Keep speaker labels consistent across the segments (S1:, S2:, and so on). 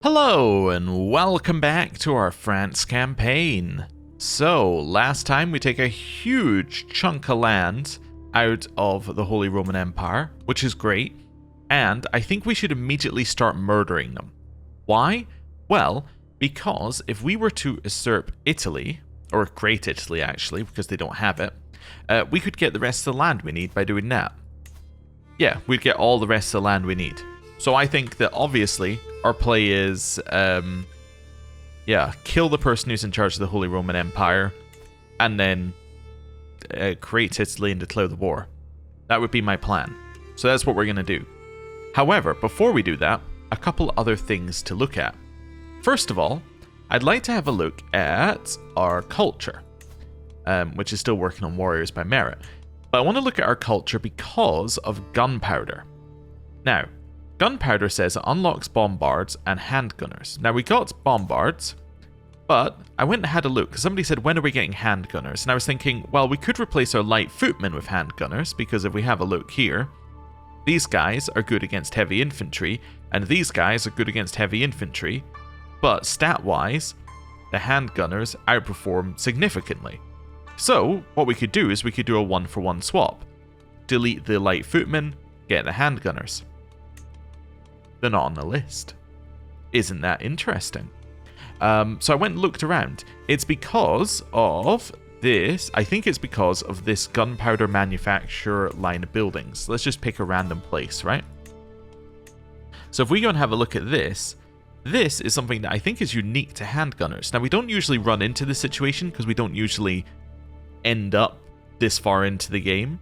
S1: Hello and welcome back to our France campaign. So, last time we take a huge chunk of land out of the Holy Roman Empire, which is great, and I think we should immediately start murdering them. Why? Well, because if we were to usurp Italy, or Great Italy actually, because they don't have it, we could get the rest of the land we need by doing that. Yeah, we'd get all the rest of the land we need. So I think that obviously our play is, kill the person who's in charge of the Holy Roman Empire, and then create Italy and declare the war. That would be my plan. So that's what we're going to do. However, before we do that, a couple other things to look at. First of all, I'd like to have a look at our culture, which is still working on Warriors by Merit. But I want to look at our culture because of gunpowder. Now, gunpowder says it unlocks bombards and handgunners. Now, we got bombards, but I went and had a look, because somebody said, when are we getting handgunners? And I was thinking, well, we could replace our light footmen with handgunners, because if we have a look here, these guys are good against heavy infantry, and these guys are good against heavy infantry, but stat-wise, the handgunners outperform significantly. So, what we could do is we could do a 1-for-1 swap. Delete the light footmen, get the handgunners. They're not on the list. Isn't that interesting? So I went and looked around. It's because of this. I think it's because of this gunpowder manufacturer line of buildings. Let's just pick a random place, right? So if we go and have a look at this, this is something that I think is unique to handgunners. Now, we don't usually run into this situation because we don't usually end up this far into the game.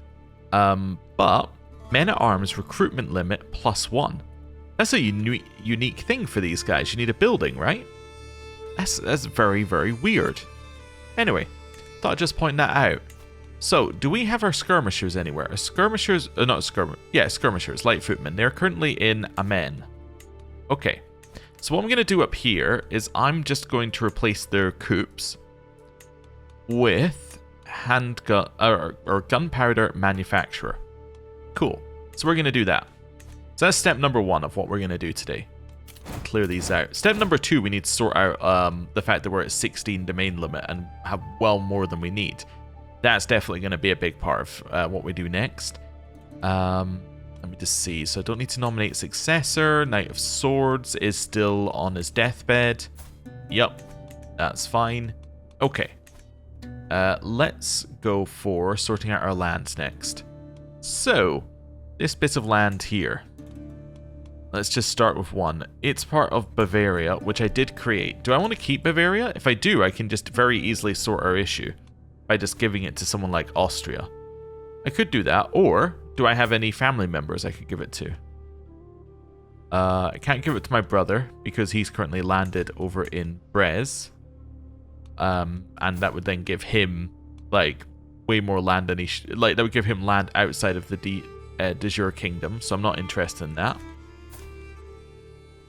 S1: But men-at-arms recruitment limit +1. That's a unique thing for these guys. You need a building, right? That's very, very weird. Anyway, thought I'd just point that out. So, do we have our skirmishers anywhere? Skirmishers, skirmishers, light footmen. They're currently in Amen. Okay, so what I'm going to do up here is I'm just going to replace their coups with handgun or gunpowder manufacturer. Cool. So we're going to do that. So that's step number 1 of what we're going to do today. Clear these out. Step number 2, we need to sort out the fact that we're at 16 domain limit and have well more than we need. That's definitely going to be a big part of what we do next. Let me just see. So I don't need to nominate successor. Knight of Swords is still on his deathbed. Yep, that's fine. Okay. Let's go for sorting out our lands next. So, this bit of land here. Let's just start with one. It's part of Bavaria, which I did create. Do I want to keep Bavaria? If I do, I can just very easily sort our issue by just giving it to someone like Austria. I could do that, or do I have any family members I could give it to? I can't give it to my brother because he's currently landed over in Brez. And that would then give him, like, way more land than he that would give him land outside of the de jure kingdom, so I'm not interested in that.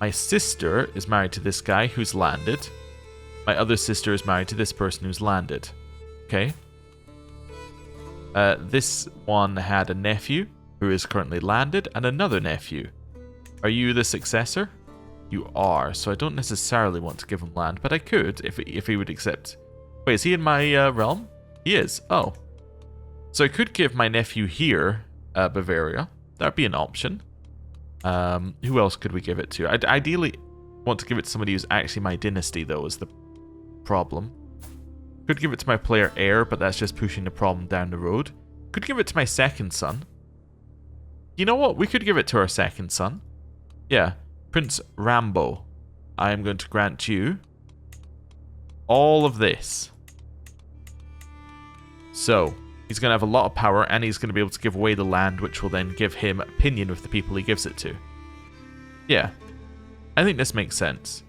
S1: My sister is married to this guy who's landed. My other sister is married to this person who's landed. Okay. This one had a nephew who is currently landed and another nephew. Are you the successor? You are, so I don't necessarily want to give him land, but I could if he would accept. Wait, is he in my realm? He is. Oh. So I could give my nephew here Bavaria. That'd be an option. Who else could we give it to? I'd ideally want to give it to somebody who's actually my dynasty, though, is the problem. Could give it to my player heir, but that's just pushing the problem down the road. Could give it to my second son. You know what? We could give it to our second son. Yeah. Prince Rambo. I am going to grant you all of this. So, he's going to have a lot of power, and he's going to be able to give away the land, which will then give him opinion with the people he gives it to. Yeah. I think this makes sense.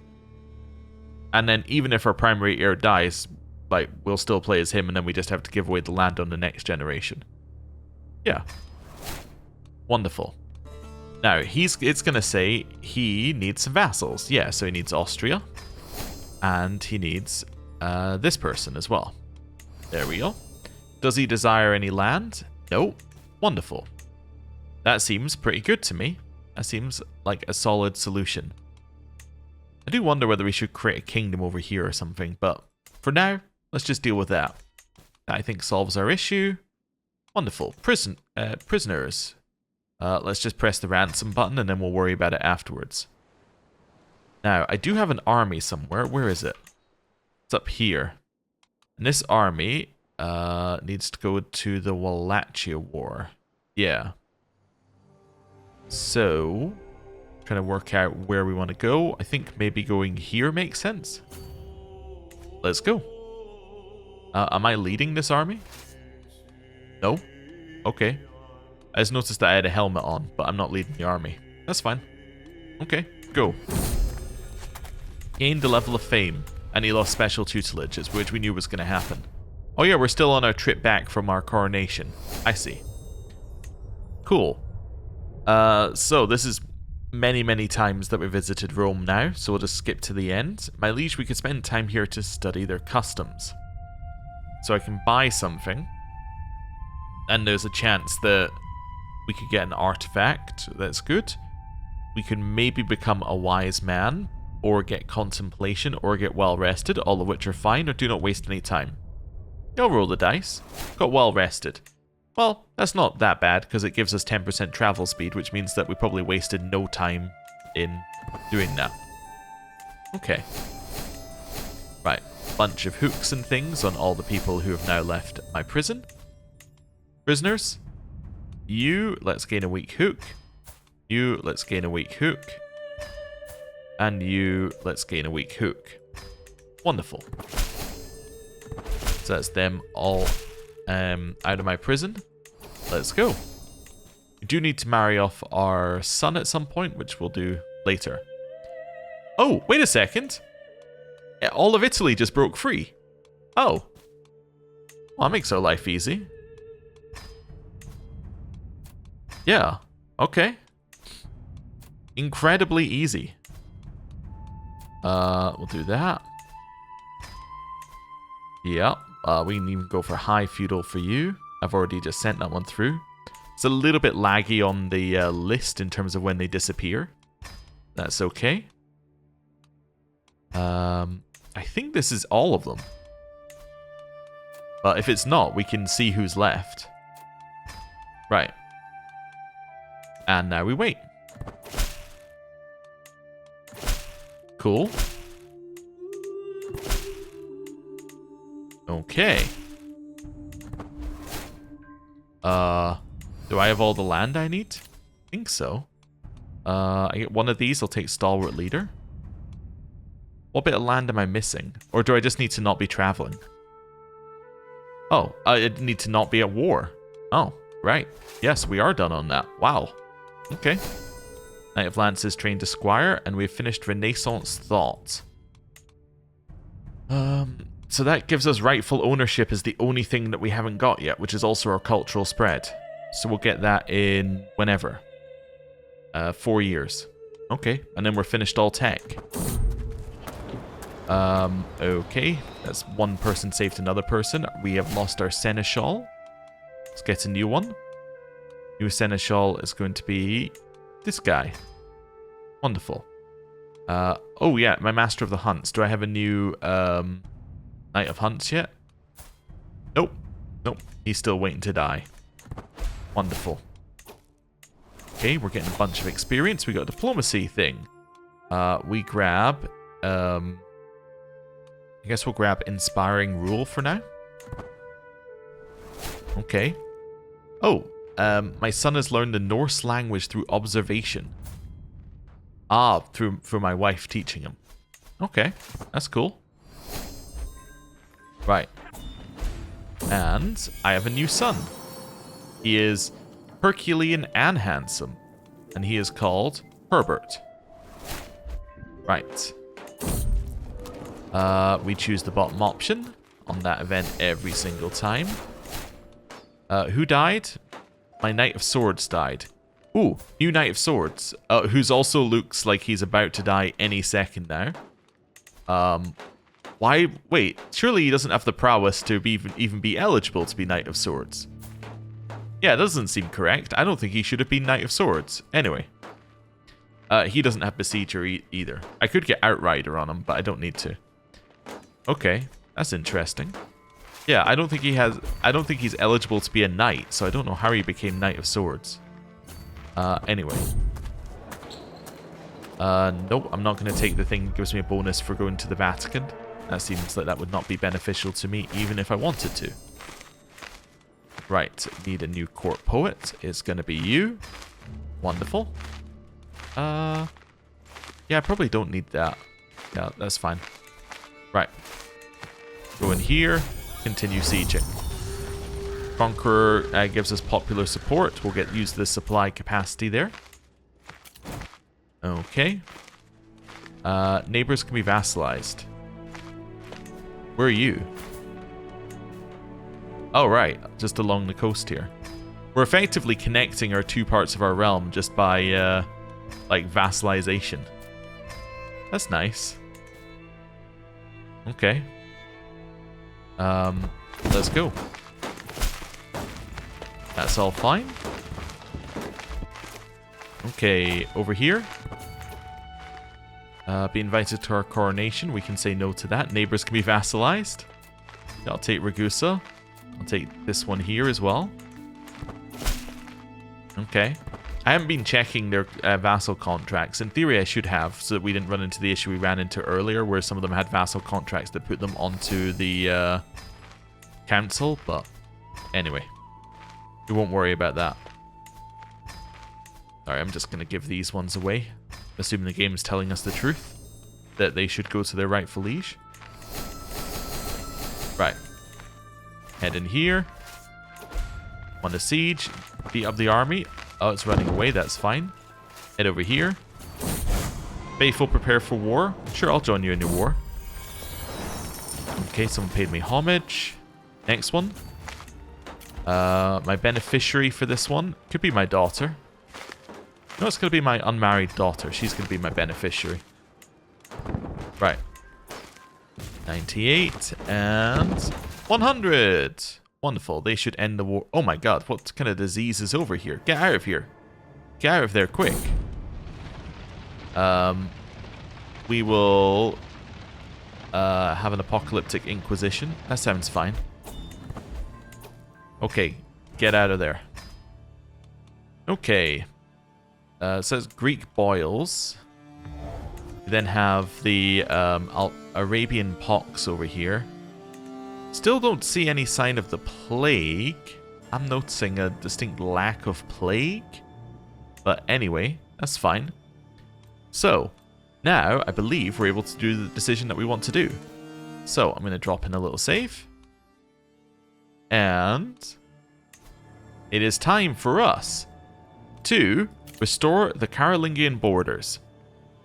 S1: And then even if our primary heir dies, like, we'll still play as him, and then we just have to give away the land on the next generation. Yeah. Wonderful. Now, it's going to say he needs some vassals. Yeah, so he needs Austria. And he needs this person as well. There we go. Does he desire any land? No. Wonderful. That seems pretty good to me. That seems like a solid solution. I do wonder whether we should create a kingdom over here or something, but for now, let's just deal with that. That I think solves our issue. Wonderful. Prisoners. Let's just press the ransom button and then we'll worry about it afterwards. Now, I do have an army somewhere. Where is it? It's up here. And this army needs to go to the Wallachia War. Yeah. So, trying to work out where we want to go. I think maybe going here makes sense. Let's go. Am I leading this army? No? Okay. I just noticed that I had a helmet on, but I'm not leading the army. That's fine. Okay, go. Gained a level of fame, and he lost special tutelage, which we knew was going to happen. Oh yeah, we're still on our trip back from our coronation. I see. Cool. So this is many, many times that we visited Rome now, so we'll just skip to the end. My liege, we could spend time here to study their customs. So I can buy something, and there's a chance that we could get an artifact. That's good. We could maybe become a wise man, or get contemplation, or get well rested, all of which are fine, or do not waste any time. I'll roll the dice. Got well rested. Well, that's not that bad, because it gives us 10% travel speed, which means that we probably wasted no time in doing that. Okay. Right. Bunch of hooks and things on all the people who have now left my prison. Prisoners. You, let's gain a weak hook. You, let's gain a weak hook. And you, let's gain a weak hook. Wonderful. So that's them all out of my prison. Let's go. We do need to marry off our son at some point, which we'll do later. Oh, wait a second. All of Italy just broke free. Oh. Well, that makes our life easy. Yeah. Okay. Incredibly easy. We'll do that. Yeah. We can even go for high feudal for you. I've already just sent that one through. It's a little bit laggy on the list in terms of when they disappear. That's okay. I think this is all of them. But if it's not, we can see who's left. Right. And now we wait. Cool. Okay. Do I have all the land I need? I think so. I get one of these, I'll take Stalwart Leader. What bit of land am I missing? Or do I just need to not be traveling? Oh, I need to not be at war. Oh, right. Yes, we are done on that. Wow. Okay. Knight of Lances trained to Squire, and we've finished Renaissance Thought. So that gives us rightful ownership as the only thing that we haven't got yet, which is also our cultural spread. So we'll get that in whenever. 4 years. Okay, and then we're finished all tech. Okay, that's one person saved another person. We have lost our Seneschal. Let's get a new one. New Seneschal is going to be this guy. Wonderful. Oh yeah, my Master of the Hunts. Do I have a new Knight of Hunts yet? Nope. Nope. He's still waiting to die. Wonderful. Okay, we're getting a bunch of experience. We got a diplomacy thing. We grab... I guess we'll grab Inspiring Rule for now. Okay. Oh, my son has learned the Norse language through observation. Ah, through my wife teaching him. Okay, that's cool. Right. And I have a new son. He is Herculean and handsome. And he is called Herbert. Right. We choose the bottom option on that event every single time. Who died? My Knight of Swords died. Ooh, new Knight of Swords. Who's also looks like he's about to die any second now. Why? Wait, surely he doesn't have the prowess to even be eligible to be Knight of Swords. Yeah, it doesn't seem correct. I don't think he should have been Knight of Swords. Anyway. He doesn't have Besieger either. I could get Outrider on him, but I don't need to. Okay, that's interesting. Yeah, I don't think he's eligible to be a knight, so I don't know how he became Knight of Swords. Anyway. Nope, I'm not going to take the thing that gives me a bonus for going to the Vatican. That seems like that would not be beneficial to me, even if I wanted to. Right, need a new court poet. It's going to be you. Wonderful. Yeah, I probably don't need that. Yeah, that's fine. Right. Go in here. Continue sieging. Conqueror gives us popular support. We'll use the supply capacity there. Okay. Neighbors can be vassalized. Where are you? Oh, right. Just along the coast here. We're effectively connecting our two parts of our realm just by, like, vassalization. That's nice. Okay. Let's go. That's all fine. Okay, over here. Be invited to our coronation. We can say no to that. Neighbors can be vassalized. I'll take Ragusa. I'll take this one here as well. Okay. I haven't been checking their vassal contracts. In theory, I should have, so that we didn't run into the issue we ran into earlier, where some of them had vassal contracts that put them onto the council. But anyway, we won't worry about that. Alright, I'm just going to give these ones away. Assuming the game's telling us the truth. That they should go to their rightful liege. Right. Head in here. Want to siege. Beat up the army. Oh, it's running away. That's fine. Head over here. Faithful, prepare for war. Sure, I'll join you in your war. Okay, someone paid me homage. Next one. My beneficiary for this one could be my daughter. No, it's going to be my unmarried daughter. She's going to be my beneficiary. Right. 98 and 100. Wonderful. They should end the war. Oh my god, what kind of disease is over here? Get out of here. Get out of there quick. We will have an apocalyptic inquisition. That sounds fine. Okay, get out of there. Okay. It says Greek boils. We then have the Arabian pox over here. Still don't see any sign of the plague. I'm noticing a distinct lack of plague. But anyway, that's fine. So, now I believe we're able to do the decision that we want to do. So, I'm going to drop in a little save. And it is time for us to restore the Carolingian borders.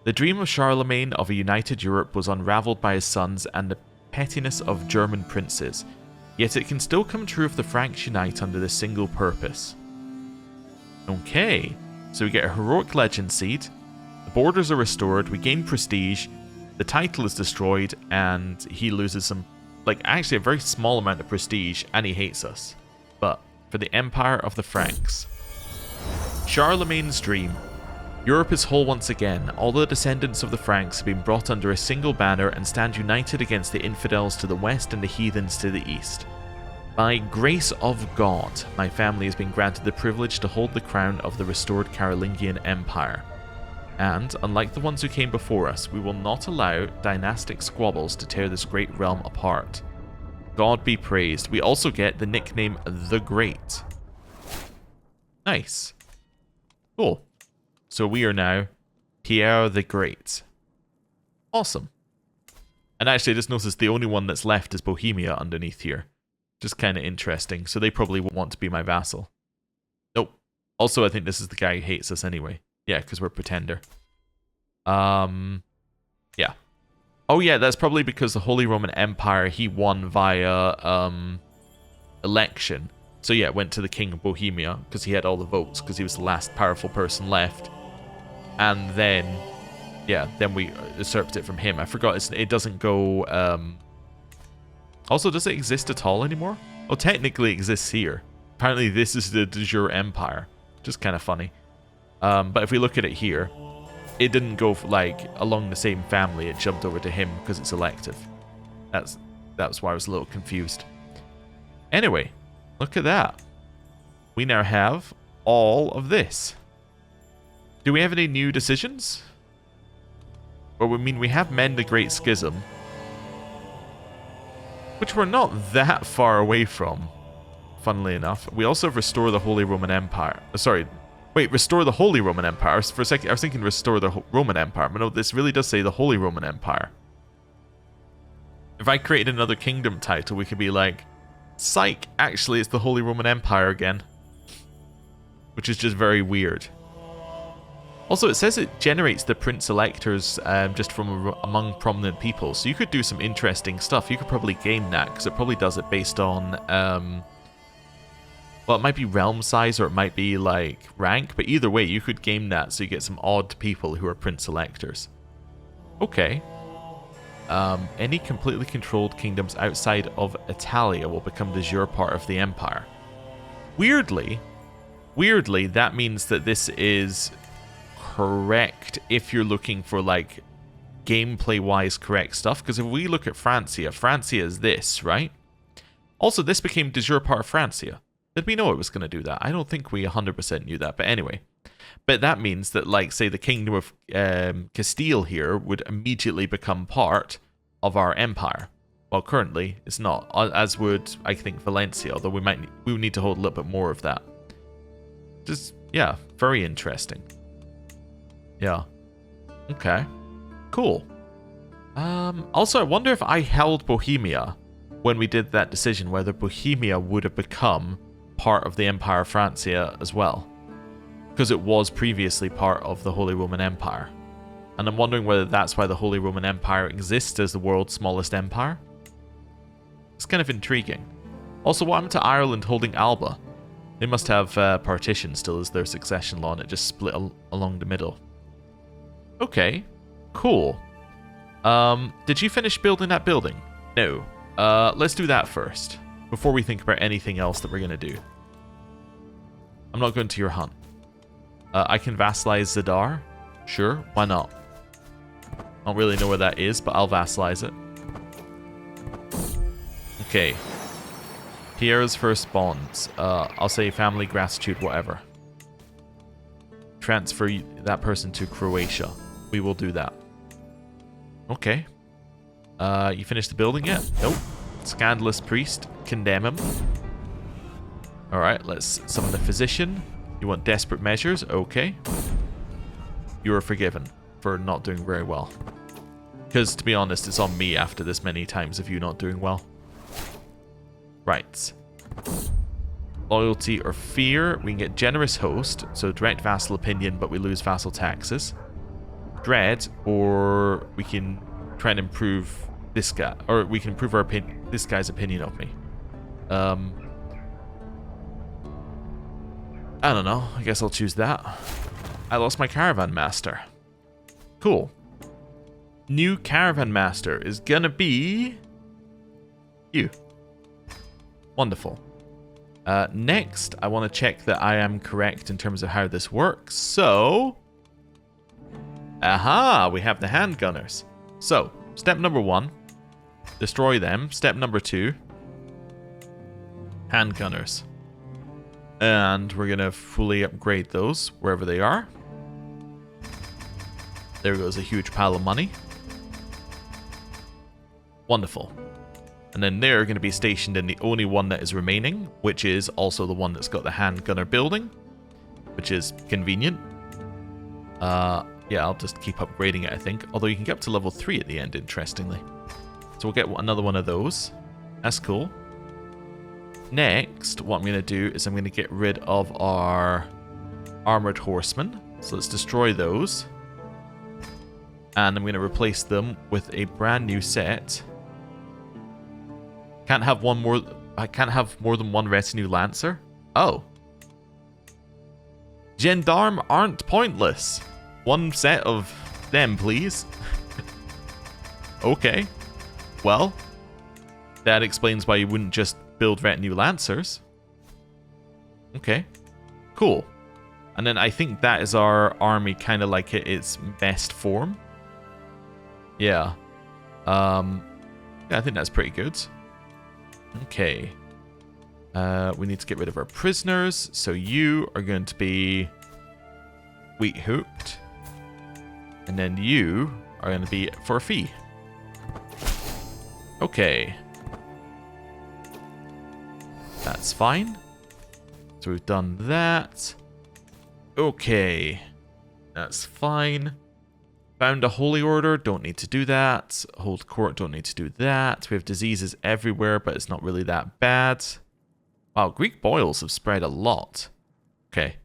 S1: The dream of Charlemagne of a united Europe was unraveled by his sons and the pettiness of German princes. Yet it can still come true if the Franks unite under this single purpose. Okay, so we get a heroic legend seed. The borders are restored. We gain prestige. The title is destroyed, and he loses some, like, actually a very small amount of prestige, and he hates us. But for the Empire of the Franks. Charlemagne's dream. Europe is whole once again. All the descendants of the Franks have been brought under a single banner and stand united against the infidels to the west and the heathens to the east. By grace of God, my family has been granted the privilege to hold the crown of the restored Carolingian Empire. And, unlike the ones who came before us, we will not allow dynastic squabbles to tear this great realm apart. God be praised. We also get the nickname The Great. Nice. Cool. So we are now Pierre the Great. Awesome. And actually, I just noticed the only one that's left is Bohemia underneath here. Just kind of interesting. So they probably won't want to be my vassal. Nope. Also, I think this is the guy who hates us anyway. Yeah, because we're pretender. Yeah. Oh yeah, that's probably because the Holy Roman Empire, he won via election. So yeah, it went to the King of Bohemia because he had all the votes because he was the last powerful person left. And then, yeah, then we usurped it from him. I forgot, it doesn't go... Also, does it exist at all anymore? Oh, technically it exists here. Apparently this is the de jure empire. Just kind of funny. But if we look at it here, it didn't go for, like, along the same family. It jumped over to him because it's elective. That's why I was a little confused. Anyway, look at that. We now have all of this. Do we have any new decisions? Well, I mean, we have Mend the Great Schism, which we're not that far away from, funnily enough. We also have Restore the Holy Roman Empire. Sorry, wait, Restore the Holy Roman Empire. For a second, I was thinking Restore the Roman Empire, but no, this really does say the Holy Roman Empire. If I created another kingdom title, we could be like, psych, actually it's the Holy Roman Empire again. Which is just very weird. Also, it says it generates the Prince Electors just from among prominent people, so you could do some interesting stuff. You could probably game that, because it probably does it based on, well, it might be realm size, or it might be, like, rank, but either way, you could game that so you get some odd people who are Prince Electors. Okay. Any completely controlled kingdoms outside of Italia will become de jure part of the Empire. Weirdly, that means that this is correct if you're looking for, like, gameplay-wise correct stuff. Because if we look at Francia, Francia is this, right? Also, this became de jure part of Francia. Did we know it was going to do that? I don't think we 100% knew that, but anyway. But that means that, like, say, the Kingdom of Castile here would immediately become part of our empire. Well, currently, it's not. As would, I think, Valencia, although we would need to hold a little bit more of that. Just, yeah, very interesting. Yeah. Okay. Cool. Also, I wonder if I held Bohemia when we did that decision, whether Bohemia would have become part of the Empire of Francia as well. Because it was previously part of the Holy Roman Empire. And I'm wondering whether that's why the Holy Roman Empire exists as the world's smallest empire. It's kind of intriguing. Also, what happened to Ireland holding Alba? They must have partition still as their succession law, and it just split along the middle. Okay, cool. Did you finish building that building? No. Let's do that first, before we think about anything else that we're going to do. I'm not going to your hunt. I can vassalize Zadar. Sure, why not? I don't really know where that is, but I'll vassalize it. Okay. Pierre's first bonds. I'll say family, gratitude, whatever. Transfer that person to Croatia. We will do that. Okay. You finished the building yet? Nope. Scandalous priest. Condemn him. Alright, let's summon the physician. You want desperate measures? Okay. You are forgiven for not doing very well. Because, to be honest, it's on me after this many times of you not doing well. Right. Loyalty or fear. We can get generous host, so direct vassal opinion, but we lose vassal taxes. Dread, or we can try and improve this guy, or we can improve our this guy's opinion of me. I don't know. I guess I'll choose that. I lost my caravan master. Cool. New caravan master is gonna be you. Wonderful. Next, I want to check that I am correct in terms of how this works. So, aha, we have the handgunners. So, step number 1, destroy them. Step number 2, handgunners. And we're going to fully upgrade those wherever they are. There goes a huge pile of money. Wonderful. And then they're going to be stationed in the only one that is remaining, which is also the one that's got the handgunner building, which is convenient. Yeah, I'll just keep upgrading it, I think. Although you can get up to level 3 at the end, interestingly. So we'll get another one of those. That's cool. Next, what I'm going to do is I'm going to get rid of our armored horsemen. So let's destroy those. And I'm going to replace them with a brand new set. I can't have more than one retinue lancer. Oh. Gendarme aren't pointless. One set of them, please. Okay. Well, that explains why you wouldn't just build retinue lancers. Okay. Cool. And then I think that is our army kind of like its best form. Yeah. Yeah, I think that's pretty good. Okay. We need to get rid of our prisoners. So you are going to be wheat hooped. And then you are going to be for a fee. Okay. That's fine. So we've done that. Okay. That's fine. Found a holy order. Don't need to do that. Hold court. Don't need to do that. We have diseases everywhere, but it's not really that bad. Wow, Greek boils have spread a lot. Okay.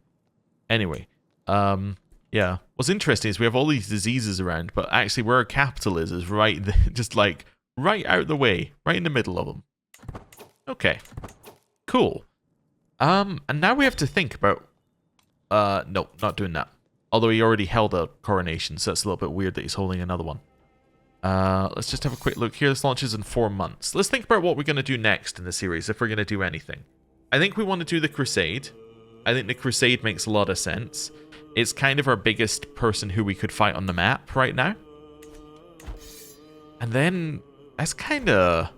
S1: Anyway. Yeah. What's interesting is we have all these diseases around, but actually where our capital is right, just like right out the way, right in the middle of them. Okay. Cool. And now we have to think about... no, not doing that. Although he already held a coronation, so that's a little bit weird that he's holding another one. Let's just have a quick look here. This launches in 4 months. Let's think about what we're going to do next in the series, if we're going to do anything. I think we want to do the Crusade. I think the Crusade makes a lot of sense. It's kind of our biggest person who we could fight on the map right now. And then, that's kind of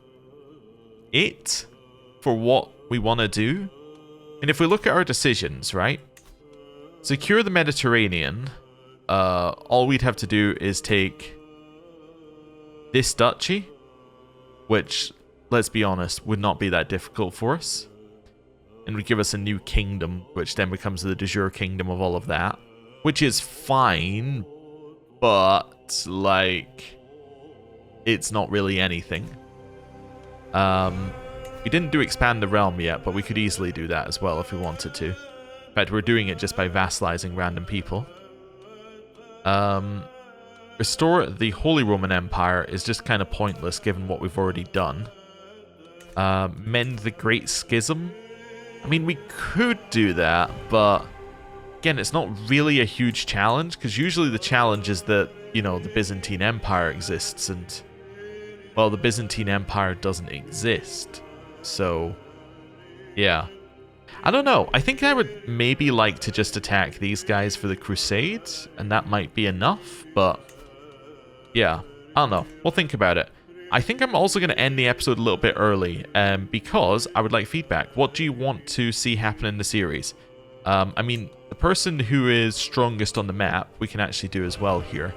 S1: it for what we want to do. And if we look at our decisions, right? Secure the Mediterranean. All we'd have to do is take this duchy, which, let's be honest, would not be that difficult for us. And would give us a new kingdom, which then becomes the de jure kingdom of all of that. Which is fine, but, like, it's not really anything. We didn't do expand the realm yet, but we could easily do that as well if we wanted to. In fact, we're doing it just by vassalizing random people. Restore the Holy Roman Empire is just kind of pointless given what we've already done. Mend the Great Schism. I mean, we could do that, but again, it's not really a huge challenge, because usually the challenge is that, you know, the Byzantine Empire exists, and, well, the Byzantine Empire doesn't exist. So, yeah. I don't know. I think I would maybe like to just attack these guys for the Crusade, and that might be enough, but yeah. I don't know. We'll think about it. I think I'm also going to end the episode a little bit early, because I would like feedback. What do you want to see happen in the series? I mean, the person who is strongest on the map, we can actually do as well here.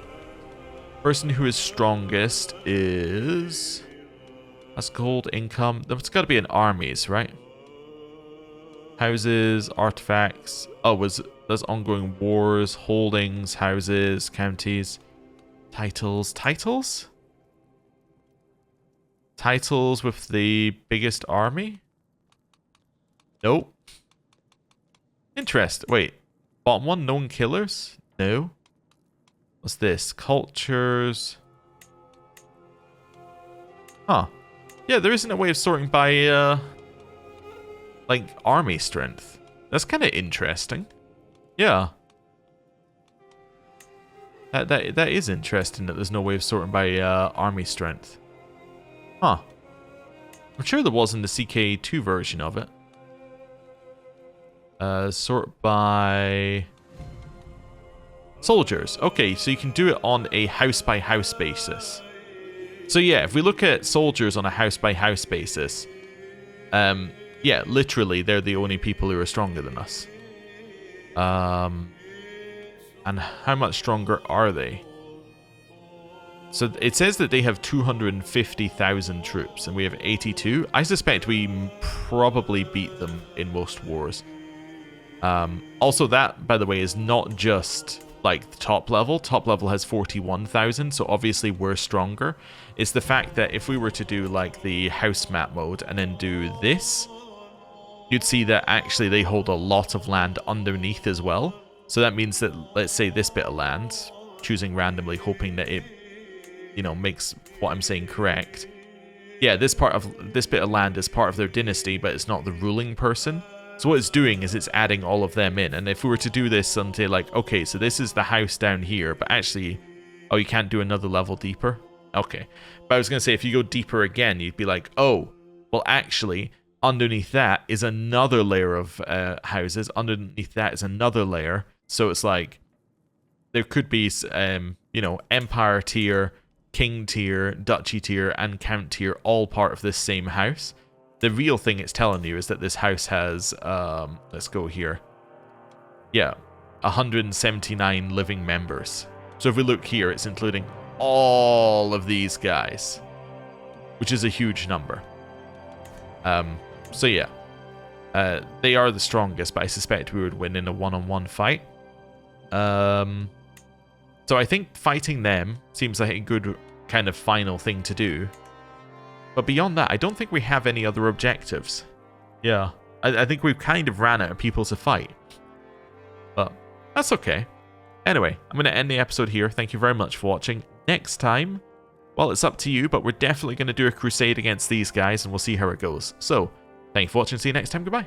S1: Person who is strongest is... That's gold, income. There's got to be in armies, right? Houses, artifacts. Oh, there's ongoing wars, holdings, houses, counties, titles. Titles? Titles with the biggest army? Nope. Interest. Wait. Bottom one, known killers? No. What's this? Cultures. Huh. Yeah, there isn't a way of sorting by, like, army strength. That's kind of interesting. Yeah. That is interesting that there's no way of sorting by, army strength. Huh. I'm sure there was in the CK2 version of it. Sort by... soldiers. Okay, so you can do it on a house-by-house basis. So yeah, if we look at soldiers on a house-by-house basis, yeah, literally, they're the only people who are stronger than us. And how much stronger are they? So it says that they have 250,000 troops, and we have 82. I suspect we probably beat them in most wars. Also, that, by the way, is not just like the top level. Top level has 41,000, so obviously we're stronger. It's the fact that if we were to do like the house map mode and then do this, you'd see that actually they hold a lot of land underneath as well. So that means that, let's say this bit of land, choosing randomly, hoping that it, you know, makes what I'm saying correct. Yeah, this bit of land is part of their dynasty, but it's not the ruling person. So what it's doing is it's adding all of them in. And if we were to do this until like, okay, so this is the house down here, but actually, oh, you can't do another level deeper? Okay. But I was going to say, if you go deeper again, you'd be like, oh, well, actually, underneath that is another layer of houses. Underneath that is another layer. So it's like there could be, you know, empire tier, king tier, duchy tier, and count tier, all part of this same house. The real thing it's telling you is that this house has, let's go here. Yeah, 179 living members. So if we look here, it's including all of these guys, which is a huge number. So yeah, they are the strongest, but I suspect we would win in a one-on-one fight. So I think fighting them seems like a good kind of final thing to do. But beyond that, I don't think we have any other objectives. Yeah, I think we've kind of ran out of people to fight. But that's okay. Anyway, I'm going to end the episode here. Thank you very much for watching. Next time, well, it's up to you, but we're definitely going to do a crusade against these guys, and we'll see how it goes. So, thank you for watching. See you next time. Goodbye.